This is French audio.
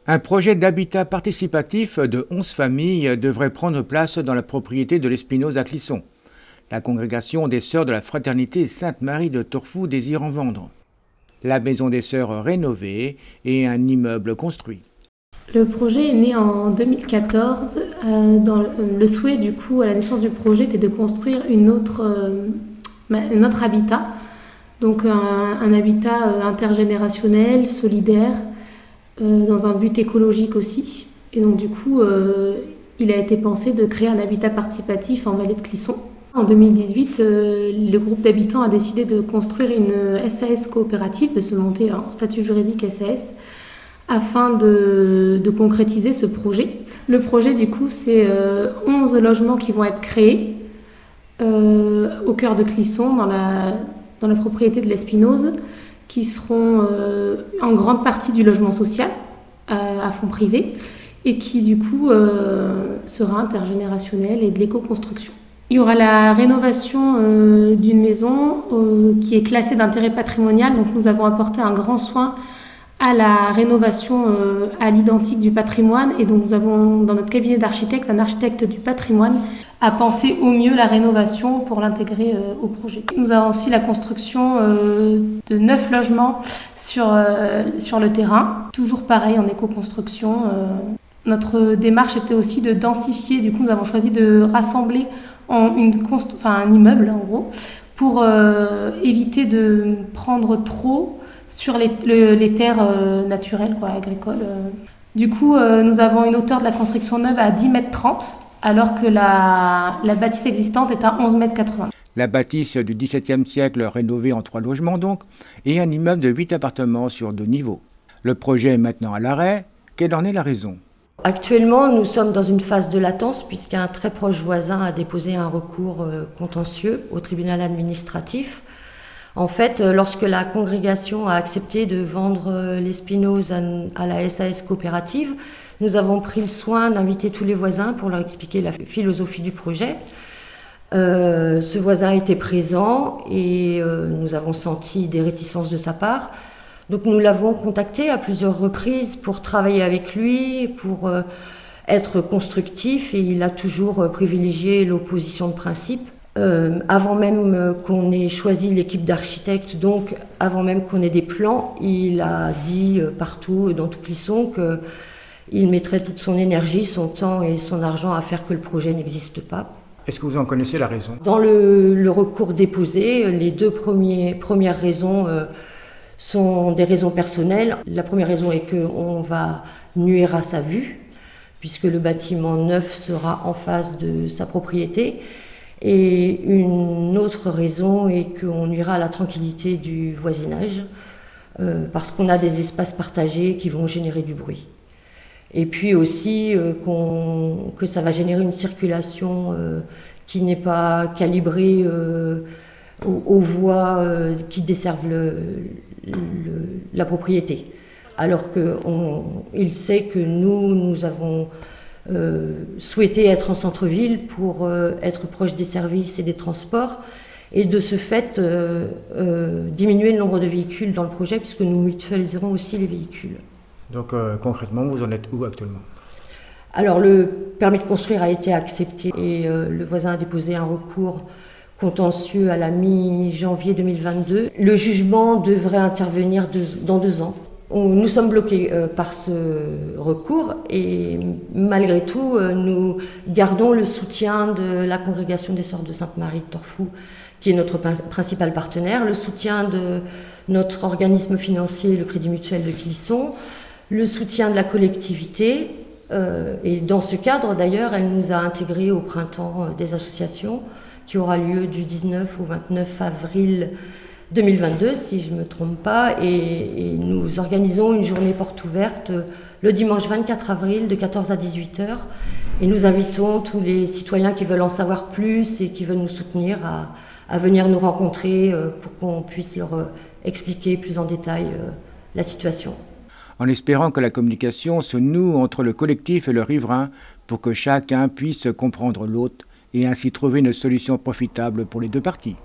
Un projet d'habitat participatif de 11 familles devrait prendre place dans la propriété de l'Espinoze à Clisson. La congrégation des Sœurs de la Fraternité Sainte-Marie de Torfou désire en vendre. La maison des Sœurs rénovée et un immeuble construit. Le projet est né en 2014. Le souhait du coup à la naissance du projet était de construire un autre habitat, donc un habitat intergénérationnel, solidaire, dans un but écologique aussi. Et donc du coup, il a été pensé de créer un habitat participatif en vallée de Clisson. En 2018, le groupe d'habitants a décidé de construire une SAS coopérative, de se monter en statut juridique SAS, afin de concrétiser ce projet. Le projet, du coup, c'est 11 logements qui vont être créés au cœur de Clisson, dans la propriété de l'Espinoze, qui seront en grande partie du logement social à fonds privé et qui, du coup, sera intergénérationnel et de l'éco-construction. Il y aura la rénovation d'une maison qui est classée d'intérêt patrimonial. Donc nous avons apporté un grand soin à la rénovation à l'identique du patrimoine. Et donc nous avons dans notre cabinet d'architecte un architecte du patrimoine à penser au mieux la rénovation pour l'intégrer au projet. Nous avons aussi la construction de 9 logements sur le terrain. Toujours pareil en éco-construction. Notre démarche était aussi de densifier. Du coup nous avons choisi de rassembler un immeuble en gros, pour éviter de prendre trop sur les terres naturelles, agricoles. Du coup, nous avons une hauteur de la construction neuve à 10,30 m, alors que la bâtisse existante est à 11,80 m. La bâtisse du XVIIe siècle rénovée en 3 logements donc, et un immeuble de 8 appartements sur 2 niveaux. Le projet est maintenant à l'arrêt. Quelle en est la raison ? Actuellement, nous sommes dans une phase de latence puisqu'un très proche voisin a déposé un recours contentieux au tribunal administratif. En fait, lorsque la congrégation a accepté de vendre l'Espinoze à la SAS coopérative, nous avons pris le soin d'inviter tous les voisins pour leur expliquer la philosophie du projet. Ce voisin était présent et nous avons senti des réticences de sa part. Donc nous l'avons contacté à plusieurs reprises pour travailler avec lui, pour être constructif, et il a toujours privilégié l'opposition de principe. Avant même qu'on ait choisi l'équipe d'architectes, donc avant même qu'on ait des plans, il a dit partout, dans tout Clisson, qu'il mettrait toute son énergie, son temps et son argent à faire que le projet n'existe pas. Est-ce que vous en connaissez la raison ? Dans le recours déposé, les deux premières raisons sont des raisons personnelles. La première raison est qu'on va nuire à sa vue, puisque le bâtiment neuf sera en face de sa propriété. Et une autre raison est qu'on nuira à la tranquillité du voisinage, parce qu'on a des espaces partagés qui vont générer du bruit. Et puis aussi que ça va générer une circulation qui n'est pas calibrée aux voies qui desservent la propriété. Alors qu'il sait que nous avons souhaité être en centre-ville pour être proche des services et des transports, et de ce fait diminuer le nombre de véhicules dans le projet, puisque nous mutualiserons aussi les véhicules. Donc concrètement, vous en êtes où actuellement ? Alors le permis de construire a été accepté et le voisin a déposé un recours contentieux à la mi-janvier 2022. Le jugement devrait intervenir dans 2 ans. Nous sommes bloqués par ce recours et malgré tout, nous gardons le soutien de la congrégation des Sœurs de Sainte-Marie de Torfou, qui est notre principal partenaire, le soutien de notre organisme financier, le Crédit Mutuel de Clisson, le soutien de la collectivité. Et dans ce cadre, d'ailleurs, elle nous a intégrés au printemps des associations, qui aura lieu du 19 au 29 avril 2022, si je ne me trompe pas, et nous organisons une journée porte ouverte le dimanche 24 avril de 14 à 18 h, et nous invitons tous les citoyens qui veulent en savoir plus et qui veulent nous soutenir à venir nous rencontrer pour qu'on puisse leur expliquer plus en détail la situation. En espérant que la communication se noue entre le collectif et le riverain pour que chacun puisse comprendre l'autre et ainsi trouver une solution profitable pour les 2 parties.